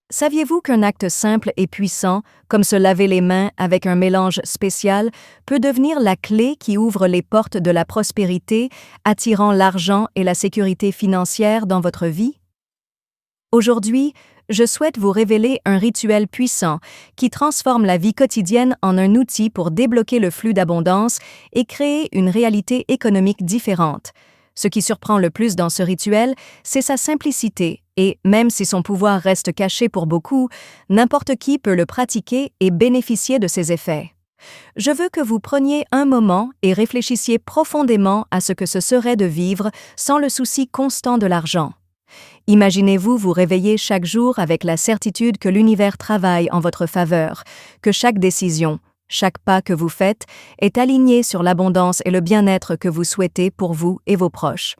Saviez-vous qu'un acte simple et puissant, comme se laver les mains avec un mélange spécial, peut devenir la clé qui ouvre les portes de la prospérité, attirant l'argent et la sécurité financière dans votre vie? Aujourd'hui, je souhaite vous révéler un rituel puissant qui transforme la vie quotidienne en un outil pour débloquer le flux d'abondance et créer une réalité économique différente. Ce qui surprend le plus dans ce rituel, c'est sa simplicité, et même si son pouvoir reste caché pour beaucoup, n'importe qui peut le pratiquer et bénéficier de ses effets. Je veux que vous preniez un moment et réfléchissiez profondément à ce que ce serait de vivre sans le souci constant de l'argent. Imaginez-vous vous réveiller chaque jour avec la certitude que l'univers travaille en votre faveur, que chaque décision, chaque pas que vous faites est aligné sur l'abondance et le bien-être que vous souhaitez pour vous et vos proches.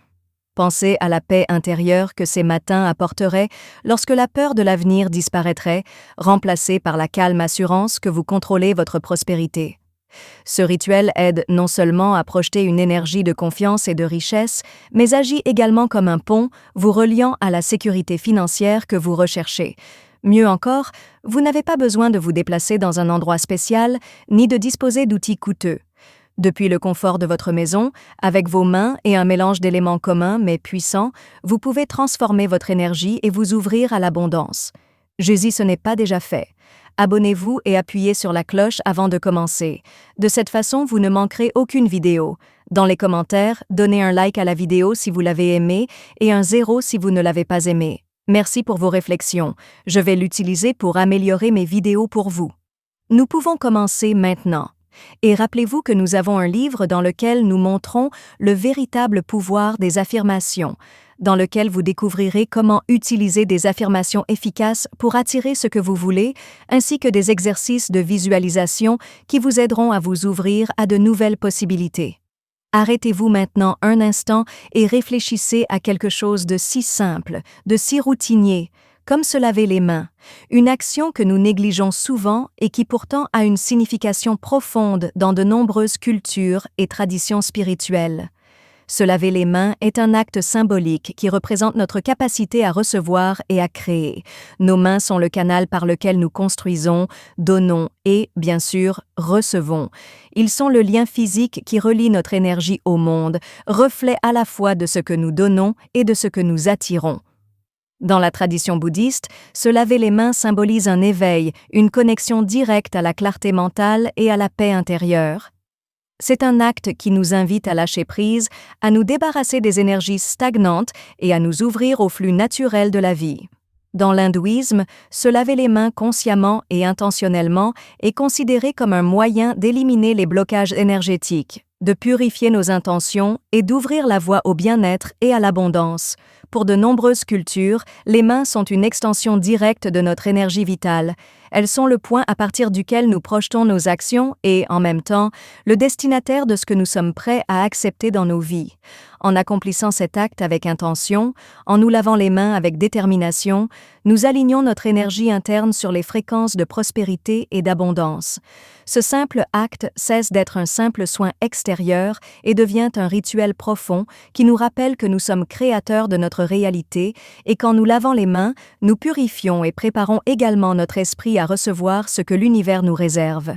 Pensez à la paix intérieure que ces matins apporteraient lorsque la peur de l'avenir disparaîtrait, remplacée par la calme assurance que vous contrôlez votre prospérité. Ce rituel aide non seulement à projeter une énergie de confiance et de richesse, mais agit également comme un pont vous reliant à la sécurité financière que vous recherchez. Mieux encore, vous n'avez pas besoin de vous déplacer dans un endroit spécial, ni de disposer d'outils coûteux. Depuis le confort de votre maison, avec vos mains et un mélange d'éléments communs mais puissants, vous pouvez transformer votre énergie et vous ouvrir à l'abondance. Si ce n'est pas déjà fait. Abonnez-vous et appuyez sur la cloche avant de commencer. De cette façon, vous ne manquerez aucune vidéo. Dans les commentaires, donnez un like à la vidéo si vous l'avez aimée et un 0 si vous ne l'avez pas aimée. Merci pour vos réflexions. Je vais l'utiliser pour améliorer mes vidéos pour vous. Nous pouvons commencer maintenant. Et rappelez-vous que nous avons un livre dans lequel nous montrons le véritable pouvoir des affirmations, dans lequel vous découvrirez comment utiliser des affirmations efficaces pour attirer ce que vous voulez, ainsi que des exercices de visualisation qui vous aideront à vous ouvrir à de nouvelles possibilités. Arrêtez-vous maintenant un instant et réfléchissez à quelque chose de si simple, de si routinier, comme se laver les mains, une action que nous négligeons souvent et qui pourtant a une signification profonde dans de nombreuses cultures et traditions spirituelles. Se laver les mains est un acte symbolique qui représente notre capacité à recevoir et à créer. Nos mains sont le canal par lequel nous construisons, donnons et, bien sûr, recevons. Ils sont le lien physique qui relie notre énergie au monde, reflet à la fois de ce que nous donnons et de ce que nous attirons. Dans la tradition bouddhiste, se laver les mains symbolise un éveil, une connexion directe à la clarté mentale et à la paix intérieure. C'est un acte qui nous invite à lâcher prise, à nous débarrasser des énergies stagnantes et à nous ouvrir au flux naturel de la vie. Dans l'hindouisme, se laver les mains consciemment et intentionnellement est considéré comme un moyen d'éliminer les blocages énergétiques, de purifier nos intentions et d'ouvrir la voie au bien-être et à l'abondance. Pour de nombreuses cultures, les mains sont une extension directe de notre énergie vitale. Elles sont le point à partir duquel nous projetons nos actions et, en même temps, le destinataire de ce que nous sommes prêts à accepter dans nos vies. En accomplissant cet acte avec intention, en nous lavant les mains avec détermination, nous alignons notre énergie interne sur les fréquences de prospérité et d'abondance. Ce simple acte cesse d'être un simple soin extérieur et devient un rituel profond qui nous rappelle que nous sommes créateurs de notre réalité et qu'en nous lavant les mains, nous purifions et préparons également notre esprit à recevoir ce que l'univers nous réserve.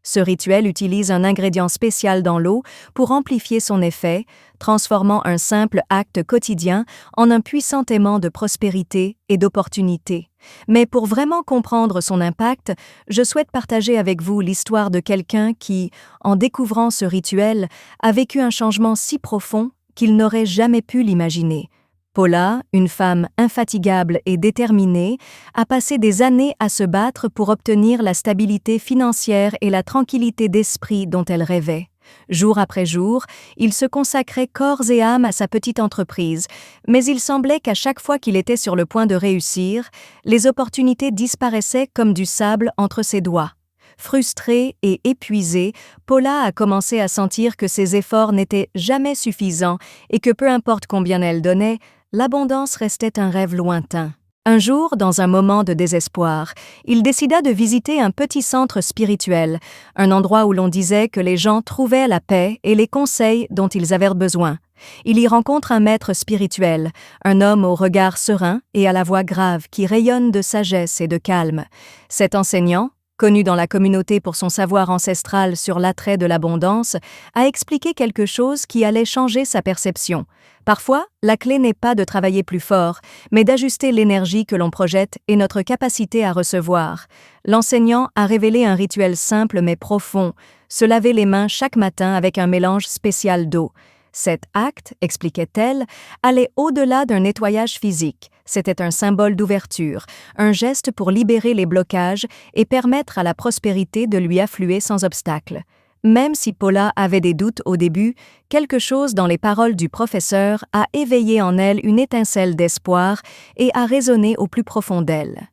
Ce rituel utilise un ingrédient spécial dans l'eau pour amplifier son effet, transformant un simple acte quotidien en un puissant aimant de prospérité et d'opportunité. Mais pour vraiment comprendre son impact, je souhaite partager avec vous l'histoire de quelqu'un qui, en découvrant ce rituel, a vécu un changement si profond qu'il n'aurait jamais pu l'imaginer. Paula, une femme infatigable et déterminée, a passé des années à se battre pour obtenir la stabilité financière et la tranquillité d'esprit dont elle rêvait. Jour après jour, il se consacrait corps et âme à sa petite entreprise, mais il semblait qu'à chaque fois qu'il était sur le point de réussir, les opportunités disparaissaient comme du sable entre ses doigts. Frustrée et épuisée, Paula a commencé à sentir que ses efforts n'étaient jamais suffisants et que peu importe combien elle donnait, l'abondance restait un rêve lointain. Un jour, dans un moment de désespoir, il décida de visiter un petit centre spirituel, un endroit où l'on disait que les gens trouvaient la paix et les conseils dont ils avaient besoin. Il y rencontre un maître spirituel, un homme au regard serein et à la voix grave qui rayonne de sagesse et de calme. Cet enseignant, connu dans la communauté pour son savoir ancestral sur l'attrait de l'abondance, a expliqué quelque chose qui allait changer sa perception. Parfois, la clé n'est pas de travailler plus fort, mais d'ajuster l'énergie que l'on projette et notre capacité à recevoir. L'enseignant a révélé un rituel simple mais profond, se laver les mains chaque matin avec un mélange spécial d'eau. Cet acte, expliquait-elle, allait au-delà d'un nettoyage physique. C'était un symbole d'ouverture, un geste pour libérer les blocages et permettre à la prospérité de lui affluer sans obstacle. Même si Paula avait des doutes au début, quelque chose dans les paroles du professeur a éveillé en elle une étincelle d'espoir et a résonné au plus profond d'elle.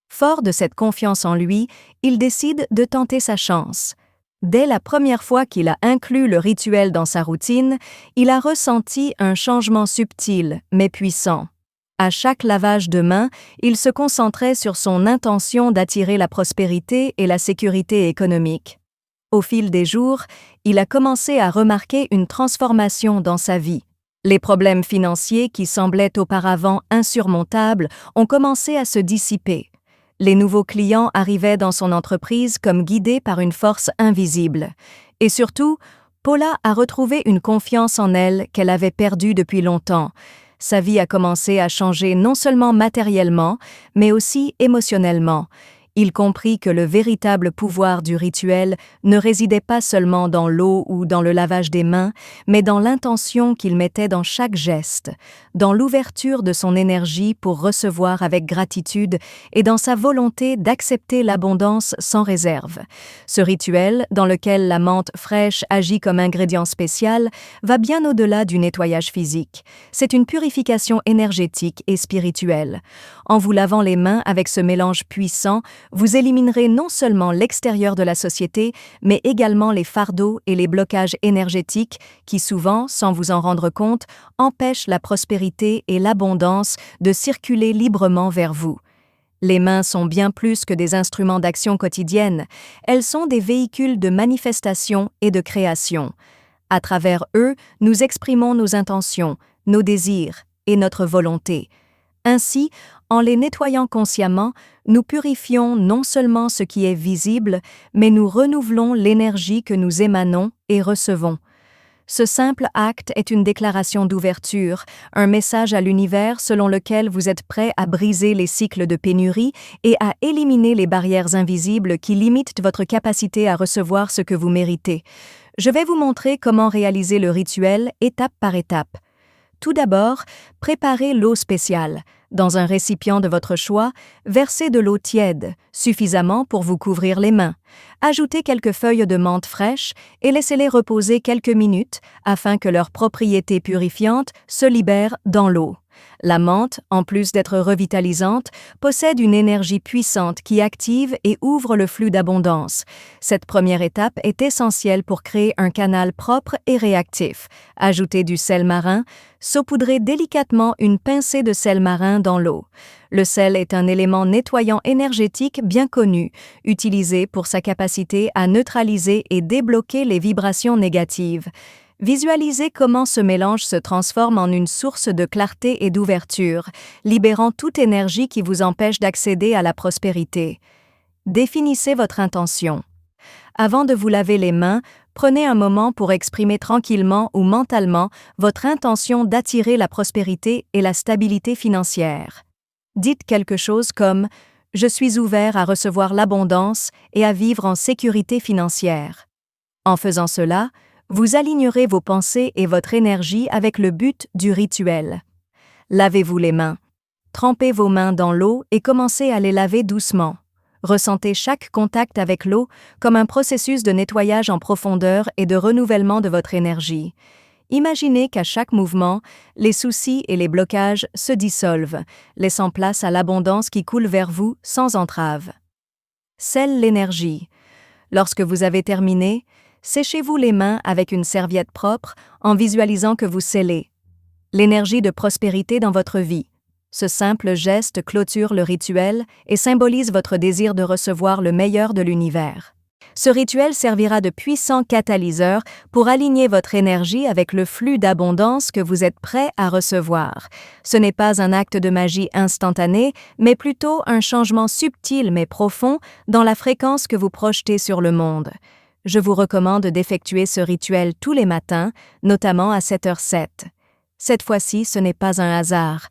Fort de cette confiance en lui, il décide de tenter sa chance. Dès la première fois qu'il a inclus le rituel dans sa routine, il a ressenti un changement subtil mais puissant. À chaque lavage de mains, il se concentrait sur son intention d'attirer la prospérité et la sécurité économique. Au fil des jours, il a commencé à remarquer une transformation dans sa vie. Les problèmes financiers qui semblaient auparavant insurmontables ont commencé à se dissiper. Les nouveaux clients arrivaient dans son entreprise comme guidés par une force invisible. Et surtout, Paula a retrouvé une confiance en elle qu'elle avait perdue depuis longtemps. Sa vie a commencé à changer non seulement matériellement, mais aussi émotionnellement. Il comprit que le véritable pouvoir du rituel ne résidait pas seulement dans l'eau ou dans le lavage des mains, mais dans l'intention qu'il mettait dans chaque geste, dans l'ouverture de son énergie pour recevoir avec gratitude et dans sa volonté d'accepter l'abondance sans réserve. Ce rituel, dans lequel la menthe fraîche agit comme ingrédient spécial, va bien au-delà du nettoyage physique. C'est une purification énergétique et spirituelle. En vous lavant les mains avec ce mélange puissant, vous éliminerez non seulement l'extérieur de la société, mais également les fardeaux et les blocages énergétiques qui souvent, sans vous en rendre compte, empêchent la prospérité et l'abondance de circuler librement vers vous. Les mains sont bien plus que des instruments d'action quotidienne, elles sont des véhicules de manifestation et de création. À travers eux, nous exprimons nos intentions, nos désirs et notre volonté. Ainsi, en les nettoyant consciemment, nous purifions non seulement ce qui est visible, mais nous renouvelons l'énergie que nous émanons et recevons. Ce simple acte est une déclaration d'ouverture, un message à l'univers selon lequel vous êtes prêt à briser les cycles de pénurie et à éliminer les barrières invisibles qui limitent votre capacité à recevoir ce que vous méritez. Je vais vous montrer comment réaliser le rituel étape par étape. Tout d'abord, préparez l'eau spéciale. Dans un récipient de votre choix, versez de l'eau tiède, suffisamment pour vous couvrir les mains. Ajoutez quelques feuilles de menthe fraîches et laissez-les reposer quelques minutes afin que leurs propriétés purifiantes se libèrent dans l'eau. La menthe, en plus d'être revitalisante, possède une énergie puissante qui active et ouvre le flux d'abondance. Cette première étape est essentielle pour créer un canal propre et réactif. Ajoutez du sel marin, saupoudrez délicatement une pincée de sel marin dans l'eau. Le sel est un élément nettoyant énergétique bien connu, utilisé pour sa capacité à neutraliser et débloquer les vibrations négatives. Visualisez comment ce mélange se transforme en une source de clarté et d'ouverture, libérant toute énergie qui vous empêche d'accéder à la prospérité. Définissez votre intention. Avant de vous laver les mains, prenez un moment pour exprimer tranquillement ou mentalement votre intention d'attirer la prospérité et la stabilité financière. Dites quelque chose comme « Je suis ouvert à recevoir l'abondance et à vivre en sécurité financière ». En faisant cela, vous alignerez vos pensées et votre énergie avec le but du rituel. Lavez-vous les mains. Trempez vos mains dans l'eau et commencez à les laver doucement. Ressentez chaque contact avec l'eau comme un processus de nettoyage en profondeur et de renouvellement de votre énergie. Imaginez qu'à chaque mouvement, les soucis et les blocages se dissolvent, laissant place à l'abondance qui coule vers vous sans entrave. Scelle l'énergie. Lorsque vous avez terminé, séchez-vous les mains avec une serviette propre en visualisant que vous scellez l'énergie de prospérité dans votre vie. Ce simple geste clôture le rituel et symbolise votre désir de recevoir le meilleur de l'univers. Ce rituel servira de puissant catalyseur pour aligner votre énergie avec le flux d'abondance que vous êtes prêt à recevoir. Ce n'est pas un acte de magie instantané, mais plutôt un changement subtil mais profond dans la fréquence que vous projetez sur le monde. Je vous recommande d'effectuer ce rituel tous les matins, notamment à 7h07. Cette fois-ci, ce n'est pas un hasard.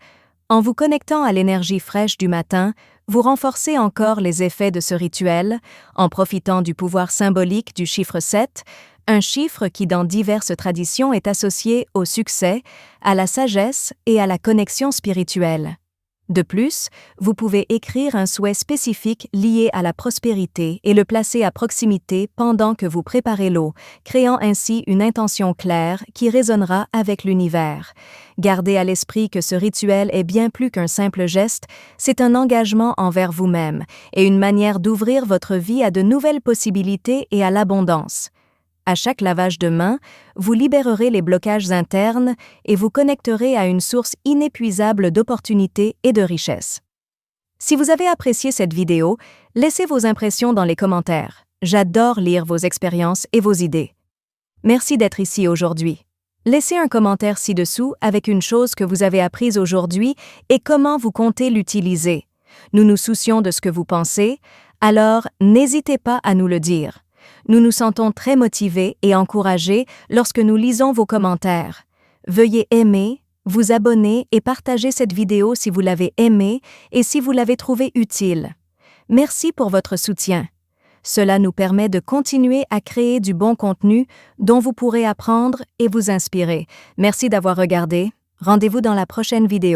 En vous connectant à l'énergie fraîche du matin, vous renforcez encore les effets de ce rituel en profitant du pouvoir symbolique du chiffre 7, un chiffre qui dans diverses traditions est associé au succès, à la sagesse et à la connexion spirituelle. De plus, vous pouvez écrire un souhait spécifique lié à la prospérité et le placer à proximité pendant que vous préparez l'eau, créant ainsi une intention claire qui résonnera avec l'univers. Gardez à l'esprit que ce rituel est bien plus qu'un simple geste, c'est un engagement envers vous-même et une manière d'ouvrir votre vie à de nouvelles possibilités et à l'abondance. À chaque lavage de main, vous libérerez les blocages internes et vous connecterez à une source inépuisable d'opportunités et de richesses. Si vous avez apprécié cette vidéo, laissez vos impressions dans les commentaires. J'adore lire vos expériences et vos idées. Merci d'être ici aujourd'hui. Laissez un commentaire ci-dessous avec une chose que vous avez apprise aujourd'hui et comment vous comptez l'utiliser. Nous nous soucions de ce que vous pensez, alors n'hésitez pas à nous le dire. Nous nous sentons très motivés et encouragés lorsque nous lisons vos commentaires. Veuillez aimer, vous abonner et partager cette vidéo si vous l'avez aimée et si vous l'avez trouvée utile. Merci pour votre soutien. Cela nous permet de continuer à créer du bon contenu dont vous pourrez apprendre et vous inspirer. Merci d'avoir regardé. Rendez-vous dans la prochaine vidéo.